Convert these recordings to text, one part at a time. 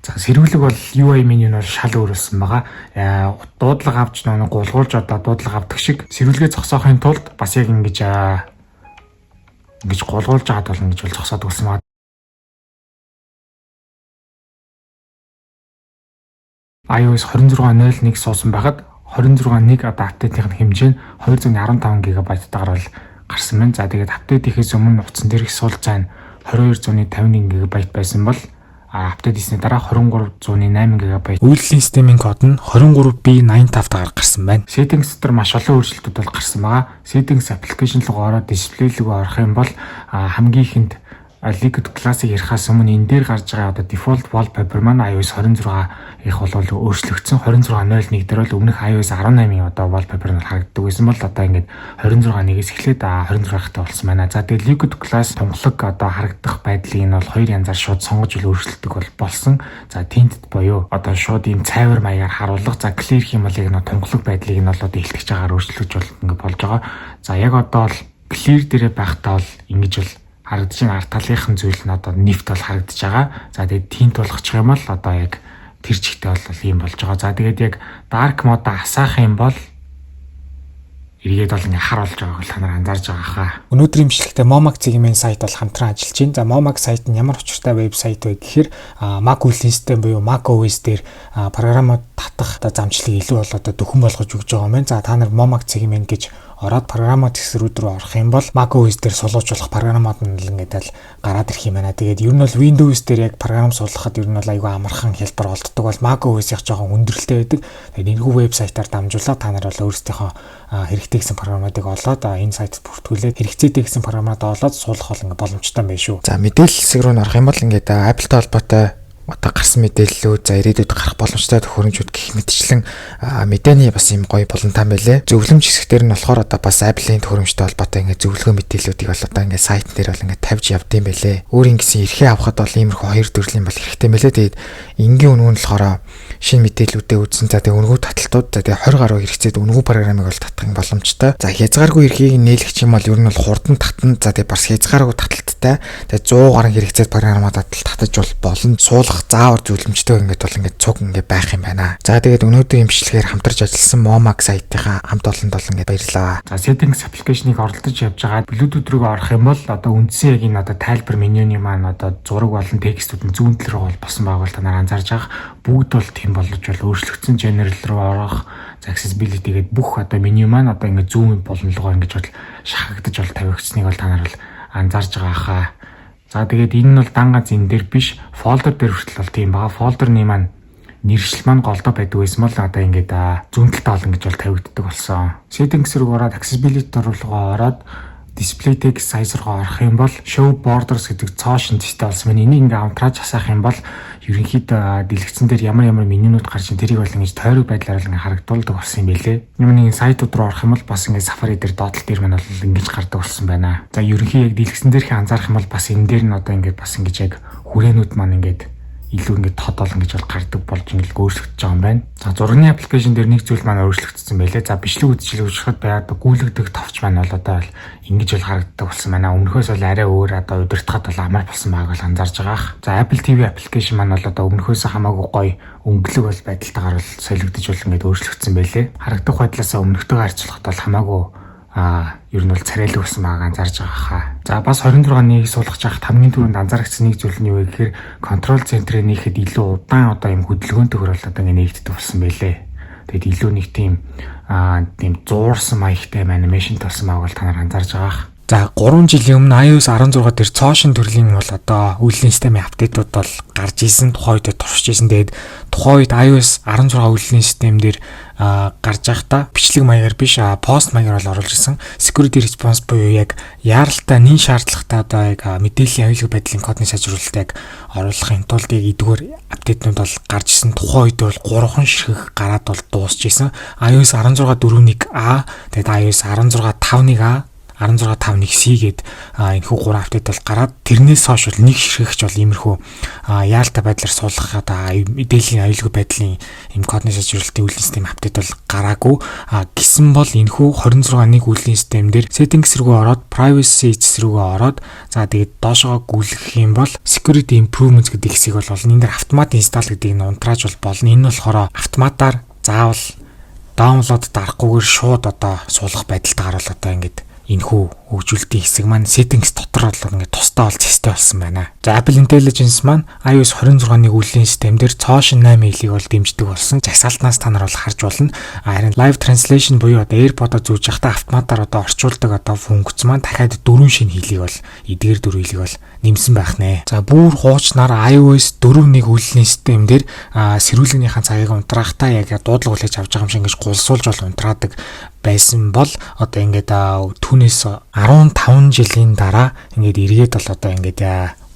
За сэрүүлэг бол UI меню нь бол шал өөрлөсөн байгаа. Дуудлага авч нэг гулгуулж одоо дуудлага авдаг шиг сэрүүлгээ зогсоохын тулд бас яг ингэж гулгуулж аваад болно гэж бол зогсоод өгсөн байгаа. iOS 26.01 суусан байхад 26.1 одоо апдейтийн хэмжээ нь 215 ГБ таагаар бол гарсан байна. За тэгээд апдейт хийхээс өмнө утсан дээрх суулцаа нь 2251 ГБ байсан бол апдейт хийсний дараа 2308 ГБ. Үйлдвэрлэлийн системийн код нь 23B85 таагаар гарсан байна. Settings дотор маш олон өөрчлөлтүүд бол гарсан байгаа. Settings application руу ороод display руу орох юм бол хамгийн ихэнд Liquid Classic ярихаас өмнө энэ дээр гарч байгаа одоо default wallpaper маань iOS 26 их бол өөрчлөгдсөн. 26.01 дээр бол өмнөх iOS 18-ийн одоо wallpaper нь харагддаг байсан бол одоо ингээд 26.1-ээс эхлээд 26-тай болсон байна. За тэгээд Liquid Class тунгалаг одоо харагдах байдлыг нь бол хоёр янзаар шууд сонгож өөрчлөлтөг болсон. За tinted боёо одоо шууд ийм цайвар маягаар харуулга. За clear гэх юм бол яг тунгалаг байдлыг нь бол одоо илтгэж байгаагаар өөрчлөж ингээд болж байгаа. За яг одоо бол clear дээрээ байхдаа бол ингэж бол харагдаж байгаа арт талынхын зүйл нь одоо нефт бол харагдаж байгаа. За тэгээд тинт болгочих юм бол одоо яг тэр чигтээ бол ийм болж байгаа. За тэгээд яг dark mode асаах юм бол эргээд бол ингээ хар болж байгааг та нар анзаарж байгаа хаа. Өнөөдрийн бичлэгтээ Momac цэгийн сайт бол хамтран ажиллаж байна. За Momac сайт нь ямар учиртай вебсайт вэ гэхээр Mac үйлдвэрлэлийн систем буюу macOS дээр програмууд татах одоо замчлалыг илүү бол одоо дөхөн болгож өгч байгаа юм байна. За та нар Momac цэгийн гэж ороод програмууд хэсрүүд рүү орох юм бол macOS дээр суулгаж болох програмууд нь л ингээд л гараад ирэх юм байна. Тэгээд ер нь бол Windows дээр яг програм суулгахад ер нь бол аюу амархан хэлбэр олддог бол macOS яг жоохон өндөрлөлтэй байдаг. Тэгээд энэхүү вебсайтаар дамжуулаад та нар бол өөрсдийнхөө хэрэгтэй гэсэн програмуудыг олоод энэ сайтад бүртгүүлээд хэрэгцээтэй гэсэн програмуудаа олоод суулгах бол ингээд боломжтой байна шүү. За мэдээлэл хэсэг рүү орох юм бол ингээд Apple-тай холбоотой одоо гарсан мэдээллүүд за ирээдүйд гарах боломжтой төхөөрөмжүүд гэх мэтчлэн мэдээний бас юм гоё болонтан байлээ. Зөвлөмж хэсгээр нь болохоор одоо бас Apple-ийн төхөөрөмжтэй холбоотой ингээд зөвлөгөө мэдээллүүдийг бол одоо ингээд сайт дээр бол ингээд тавьж явдсан байлээ. Өөр ингэсэн эрхээ авахд бол иймэрхүү хоёр төрлийн бол хэрэгтэй байлээ. Тэгээд энгийн үнэн нь болохоор шинэ мэдээллүүдээ үзсэн. За тэгээд үнгүү таталтууд за тэгээд 20 гаруй хэрэгцээд үнгүү програмыг бол татах юм боломжтой. За хязгааргүй эрхийг нээлгэх юм бол ер нь бол хурдан татна. За тэгээд бас хязгааргүй таталттай. Тэгээд 100 гаруй хэрэгцээд програмуудад татаж бол болно. Суулгах заавар зөвлөмжтэй ингээд бол ингээд цуг ингээд байх юм байна. За тэгээд өнөөдрийн имжлэгээр хамтарч ажилласан Momac сайтынхаа хамт олонд бол ингээд баярлалаа. За settings application-ыг оролдож явж байгаа Bluetooth руу орох юм бол одоо үндсэн яг энэ одоо тайлбар менюний маань одоо зураг болон текстүүд нь зүүн талруу бол босон байгаа бол та нар анзаарж байгаа. Бүгд бол тийм болж бол өөрчлөгдсөн general руу орох accessibility гэдэг бүх одоо меню маань одоо ингээд зүүн болонлогоо ингэж бол шахагдаж бол тавигдсныг бол та нар бол анзаарж байгаа хаа. За тэгээд энэ нь бол дан ганц энэ дээр биш фолдер дээр хүртэл бол тийм байгаа. Фолдерны маань нэршил маань голдоо байдаг байсан бол одоо ингээд зүүн талд олон гэж бол тавигддаг болсон. Settings руу ороод accessibility руу ороод display text size руу орох юм бол show borders гэдэг цоо шинжтэй болсон байна. Энийг ингээд хамтрааж хасах юм бол ерөнхийдөө дэлгэцэн дээр ямар менюнууд гарч ин тэрийг бол ингэж тойрог байдлаар л ингээд харагдуулдаг болсон юм байлээ. Нэг сайтууд руу орох юм бол бас ингээд Safari дээр доотлол дээр маань бол ингэж гардаг болсон байна. За ерөнхий яг дэлгэцэн дээрх анзаарах юм бол бас энэ дээр нь одоо ингээд бас ингэж яг хүрээнүүд маань ингээд илүү ингээд тодол ингэж бол гардаг болж ингээд өөрчлөгдөж байгаа юм байна. За зургийн аппликейшн дээр нэг зүйл маань өөрчлөгдсөн байлээ. За бичлэг үзүүлэлт үзэхэд байгаад гүйлгдэг товч маань бол одоо ингэж бол харагддаг болсон байна. Өмнөхөөс бол арай өөр одоо удирдахад бол амар болсон байгааг бол анзаарж байгаа. За Apple TV аппликейшн маань бол одоо өмнөхөөс хамаагүй гоё өнгөлөг бол байдалтайгаар бол солигдож бол ингээд өөрчлөгдсөн байлээ. Харагдах байдлаас өмнөхтэйгээ харьцуулахад бол хамаагүй ер нь бол царайлаг болсон байгааг анзаарж байгаа хаа. За бас 26-ыг суулгах жахад хамгийн түрүүнд анзаарчихсан нэг зүйл нь юу вэ гэхээр контрол центрээ нээхэд илүү удаан одоо юм хөдөлгөөнтэй хөрөл одоо ингэ нээгддэг болсон байлээ. Тэгэд илүү нэг тийм зуурсан маягтай анимашн толсон байгааг бол та нар анзаарж байгаа. За 3 жилийн өмнө iOS 16 дээр цоошин төрлийн бол одоо үйлдвэрлэлийн системийн апдейтууд бол гарч исэн. Тухайн үед туршиж исэн. Тэгээд тухайн үед iOS 16 үйлдвэрлэлийн систем дээр гарч байхдаа бичлэг маягаар биш пост маягаар бол оруулж исэн. Security response буюу яг яаралтай нэн шаардлагатай одоо яг мэдээллийн аюулгүй байдлын кодны сайжруулалтыг оруулахын тулд яг эдгээр апдейтнууд бол гарч исэн. Тухайн үед бол 3 ширхэг гараад бол дуусч исэн. iOS 16 4.1A, тэгээд iOS 16 5.1A 165.1C гээд энэхүү 3 апдейт бол гараад тэрнээс хойш бол нэг ширхэгч бол иймэрхүү яалтай байдлаар суулгах мэдээллийн аюулгүй байдлын ийм кодны сайжруулалтын үйлдвэрлэлийн систем апдейт бол гараагүй. Гэсэн бол энэхүү 26.1 үйлдвэрлэлийн систем дээр settings рүүгээ ороод privacy рүүгээ ороод за тэгээд доошоо гүйлгэх юм бол security improvements гэдэг хэсгийг бол энэ дээр автомат install гэдгийг нь унтрааж болно. Энэ болохоор автоматар заавал download дарахгүйгээр шууд одоо суулгах байдалтайгаар бол одоо ингээд энэхүү хөгжүүлэлтийн хэсэг маань settings дотор бол ингээд тусдаа бол цэстэй болсон байна. За Apple Intelligence маань iOS 26-ны үйлдвэрлэлийн систем дээр Caution 8 хэлийг бол дэмждэг болсон. Жагсаалтнаас та нар бол харж болно. Харин live translation буюу одоо AirPod-о зүүж явахдаа автоматар одоо орчуулдаг одоо функц маань дахиад 4 шинэ хэлийг бол эдгээр 4 хэлийг бол нэмсэн байх нэ. За бүр хуучнаар iOS 4.1 үйлдвэрлэлийн систем дээр сэрүүлгийнхаа цагийг унтраахтаа яг дуудлага хүлээж авч байгаа юм шиг ингэж гулсуулж бол унтраадаг байсан бол одоо ингээд түүнээс 15 жилийн дараа ингээд эргээд бол одоо ингээд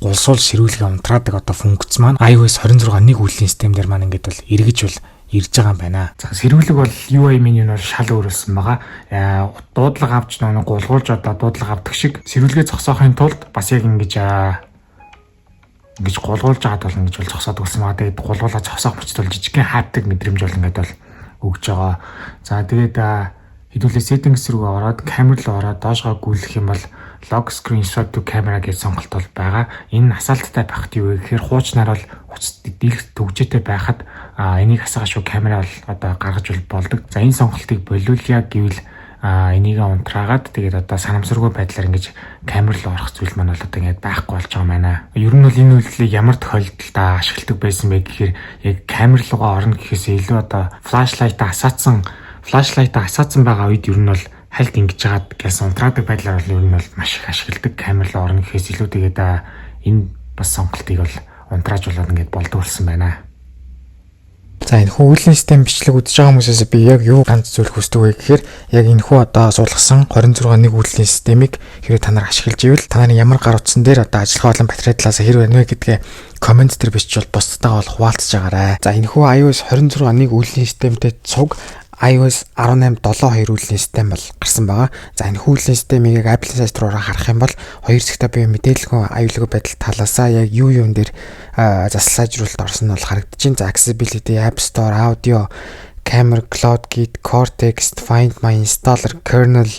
гулсуул сэрүүлгээ унтраадаг одоо функц маань iOS 26.1 үйлдвэрлэлийн системээр маань ингээд бол эргэж бол ирж байгаа юм байна. За сэрүүлэг бол UI меню нь шал өөрлөсөн байгаа. Дуудлага авч нэг гулгуулж одоо дуудлага авдаг шиг сэрүүлгээ зогсоохын тулд бас яг ингэж гулгуулж аваад бол ингэж бол зогсоод өгсөн байгаа. Тэгээд гулгуулаад зогсоох мөчтөл жижигхэн хааддаг мэдрэмж бол ингээд бол өгж байгаа. За тэгээд хэдүүлээ settings рүү ороод камер руу ороод доошгоо гүйлэх юм бол lock screen swap to camera гэж сонголт бол байгаа. Энэ асаалттай байхад юу вэ гэхээр хуучнаар бол дэлгэрт төгжээтэй байхад энийг асгаашгүй камера бол одоо гаргаж болдог. За энэ сонголтыг болиулъя гэвэл энийг унтраагаад тэгээд одоо санамсаргүй байдлаар ингэж камер руу орох зүйл маань бол одоо ингэж байхгүй болж байгаа юм байна. Ер нь бол энэ үйлдэлийг ямар тохиолдолд ашигладаг байсан бэ гэхээр яг камер руугаа орно гэхээс илүү одоо флашлайтаа асаацсан байгаа үед ер нь бол хальт ингэж жагаад гэсэн унтраадаг байдлаар бол ер нь бол маш их ашигладаг. Камер руу орно гэхээс илүү тэгээд энэ бас сонголтыг бол унтрааж болоод ингэж болдуулсан байна. За энэ үйлдвэрлэлийн систем бичлэг үзэж байгаа хүмүүсээс би яг юу ганц зүйл хүсдэг вэ гэхээр яг энэ хүү одоо суулгасан 26.1 үйлдвэрлэлийн системийг хэрэг та нар ашиглаж ивэл та нарын ямар гар утсан дээр одоо ажиллах болон батарей талаас хэрэг байна вэ гэдгээ комент дээр бичиж бол бусдтайгаа бол хуваалцаж байгаарай. За энэ хүү iOS 26.1 үйлдвэрлэлийн системтэй цуг iOS 18.7.2 үйлдвэрлэлийн систем бол гарсан байгаа. За энэ үйлдвэрлэлийн системийг Apple сайт руу харах юм бол хоёр зэгтээ буюу мэдээлэл аюулгүй байдал талаасаа яг юун дээр засалжруулалт орсон нь бол харагдчихээн. За accessibility, App Store, audio, camera, CloudKit, Cortex, Find My Installer, kernel,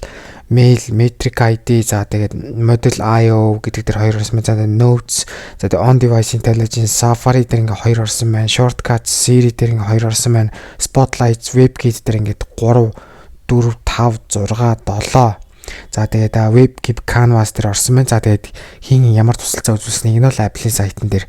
mail, metric ID, за тэгээд model IO гэдэг дээр хоёр орсон байна. За notes, за тэгээд on device intelligence, Safari дээр ингээ хоёр орсон байна. Shortcuts, Siri дээр ингээ хоёр орсон байна. Spotlights, WebKit дээр ингээ 3, 4, 5, 6, 7. За тэгээд WebKit Canvas дээр орсон байна. За тэгээд хин ямар тусалцаа үзүүлснийг нь бол Apple-ийн сайтн дээр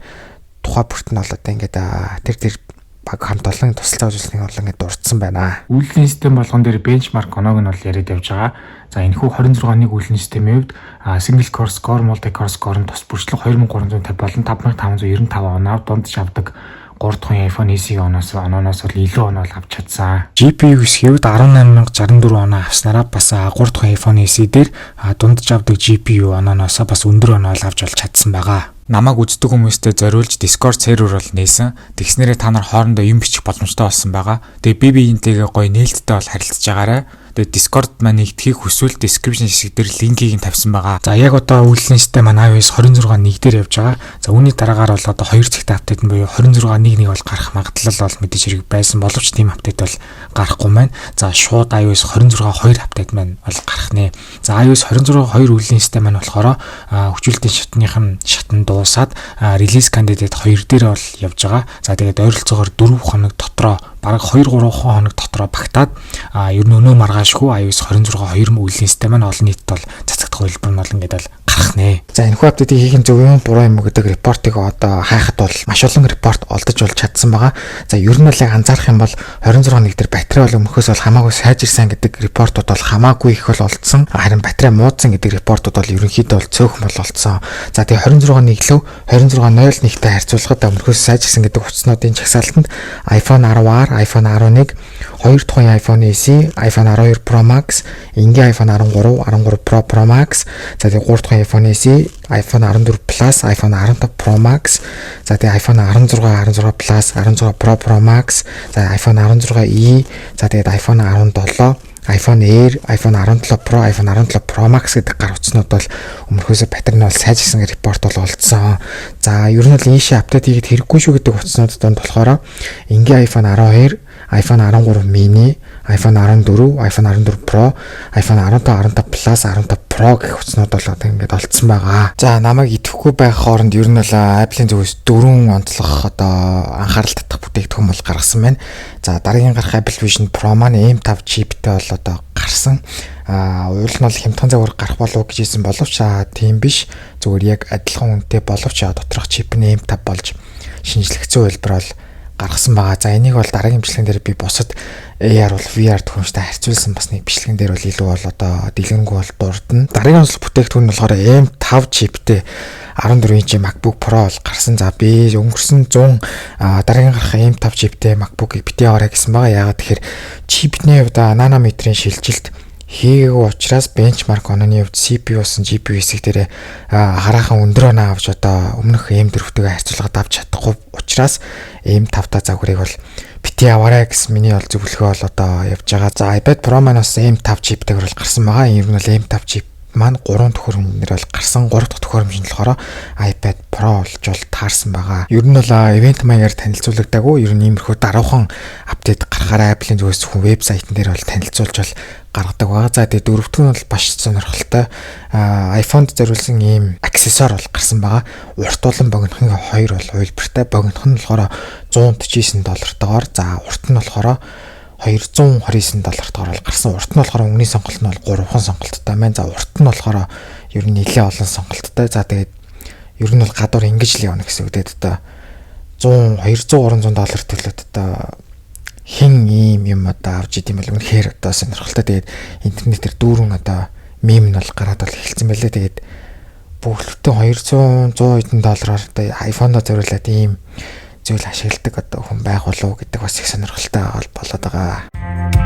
тухай бүрт нь бол одоо ингээ тэр баг хамт олон тусалцаа үзүүлснийг бол ингээ дурдсан байна. Үйлдвэрлэлийн систем болгон дээр benchmark оноог нь бол яриад явж байгаа. За энэхүү 26.1 үйлдвэрлэлийн системийн хувьд single core score, multi core score нь тус бүрчлэг 2350 болон 5595 оноо дундж авдаг 3 дахь iPhone SE оноос бол илүү оноо авч чадсан. GPU-с хэвд 18064 оноо авснараа бас 3 дахь iPhone SE дээр дундж авдаг GPU онооноос бас өндөр оноо авч болж чадсан байгаа. Намайг үздэг хүмүүстээ зориулж Discord сервер бол нээсэн. Тэгснээрээ та нар хоорондоо юм бичих боломжтой болсон байгаа. Тэгээ би биентэйгээ гоё нээлттэй бол харилцаж байгаарай. Тэгээд Discord маань нэгдэхийг хүсвэл description хэсэг дээр линкийг нь тавьсан байгаа. За яг одоо үйлдвэрлэлийн систем маань iOS 26.1 дээр явж байгаа. За үүний дараагаар бол одоо 2 зэгтэй апдейт нь буюу 26.1 бол гарах магадлал бол мэдээж хэрэг байсан боловч тийм апдейт бол гарахгүй маань. За шууд iOS 26.2 апдейт маань бол гарах нэ. За iOS 26.2 үйлдвэрлэлийн систем маань болохоор хүчилтийн шатн дуусаад релиз кандидат 2 дээр бол явж байгаа. За тэгээд ойролцоогоор 4 хоног дотроо бараг 2-3 хоног дотроо багтаад ер нь өнөө маргаашгүй iOS 26.2 үйлдвэрлэлийн систем маань олон нийтэд бол цацагдах хэлбэр нь бол ингээд бол гарах нэ. За энэхүү апдейтыг хийх нь зөв юм буруу юм гэдэг репортыг одоо хайхад бол маш олон репорт олдож болж чадсан байгаа. За ер нь бол яг анзаарах юм бол 26.1 дээр батарей бол өмнөхөөс бол хамаагүй сайжирсан гэдэг репортууд бол хамаагүй их бол олдсон. Харин батарей муудсан гэдэг репортууд бол ерөнхийдөө бол цөөхөн бол олдсон. За тэгээ 26.1 лөө 26.01-тэй харьцуулахад өмнөхөөс сайжирсан гэдэг утаснуудын чагсаалтанд iPhone 10R, iPhone 11, 2 дахь iPhone SE, iPhone 12 Pro Max, энгийн iPhone 13, 13 Pro Max, за тэгээ 3 дахь iPhone SE, iPhone 14 Plus, iPhone 15 Pro Max, за тэгээ iPhone 16, 16 Plus, 16 Pro Max, за iPhone 16e, за тэгээ iPhone 17, iPhone Air, iPhone 17 Pro, iPhone 17 Pro Max гэдэг гар утаснууд бол өмнөхөөсөө паттерн бол сайжирсан репорт бол олдсон. За ер нь бол ийшээ апдейт хийгээд хэрэггүй шүү гэдэг утаснуудад болохоор энгийн iPhone 12, iPhone 13 mini, iPhone 14, iPhone 14 Pro, iPhone 15, 15 Plus, 15 Pro гэх утаснууд бол одоо ингээд олдсон байгаа. За намайг идэвхгүй байх хооронд ер нь бол Apple-ийн зүгээс 4 онцлог одоо анхаарал татах бүтээгдэхүүн бол гаргасан байна. За дараагийн гарах Apple Vision Pro маань M5 чиптэй бол одоо гарсан. Уул нь бол хямдхан загвар гарах болов гэж хэлсэн боловч тийм биш. Зүгээр яг адилхан үнэтэй боловч доторх чип нь M5 болж шинжлэгдсэн хувилбар бол гаргасан байгаа. За энийг бол дараагийн бичлэгэн дээр би бусад AR бол VR төхөмжтэй харьцуулсан бас нэг бичлэгэн дээр бол илүү бол одоо дэлгэрэнгүй бол дурдна. Дараагийн онцлог бүтээгдэхүүн нь болохоор M5 чиптэй 14 инчийн MacBook Pro бол гарсан. За би өнгөрсөн 100 дараагийн гарах M5 чиптэй MacBook-ыг битгий аваарай гэсэн байгаа. Яагаад тэгэхээр чипний хувьд нанометрийн шилжилт хийгээгүй учраас бенчмарк онооны хувьд CPU-сын GPU хэсэг дээрээ хараахан өндөр оноо авч одоо өмнөх M4-тэйгээ харьцуулахад авч чадахгүй учраас M5-та загварыг бол битгий аваарай гэсэн миний бол зөвлөгөө бол одоо явж байгаа. За iPad Pro маань бас M5 чиптэйгээр бол гарсан байгаа. Ер нь бол M5 чип маань 3 төхөөрөмжнөр бол гарсан. 3 дахь төхөөрөмж нь болохоор iPad Pro болж бол таарсан байгаа. Ер нь бол ивент маягаар танилцуулагдаагүй. Ер нь иймэрхүү даруухан апдейт гарахаараа Apple-ийн зүгээс зөвхөн вебсайтн дээр бол танилцуулж бол гаргадаг байгаа. За тэгээ дөрөвдүгээр нь бол баш сонирхолтой iPhone-д зориулсан ийм аксессуар бол гарсан байгаа. Урт улан богинохын 2 бол хувилбартай. Богинох нь болохоор $149-тойгоор. За урт нь болохоор $229 бол гарсан. Урт нь болохоор өнгөний сонголт нь бол 3хан сонголттой байна. За урт нь болохоор ер нь нэлээд олон сонголттой. За тэгээд ер нь бол гадуур ингэж л явна гэсэн үг дээ. Одоо $200-300 төлөөд одоо хин ийм юм одоо авч идэм бол үнэхээр одоо сонирхолтой. Тэгээд интернетээр дүүрэн одоо мем нь бол гараад бол эхэлсэн байлээ. Тэгээд бүгдээ $200-100 одоо iPhone-о зориулаад ийм зүйл ашигладаг одоо хүн байх болов уу гэдэг бас их сонирхолтой болоод байгаа.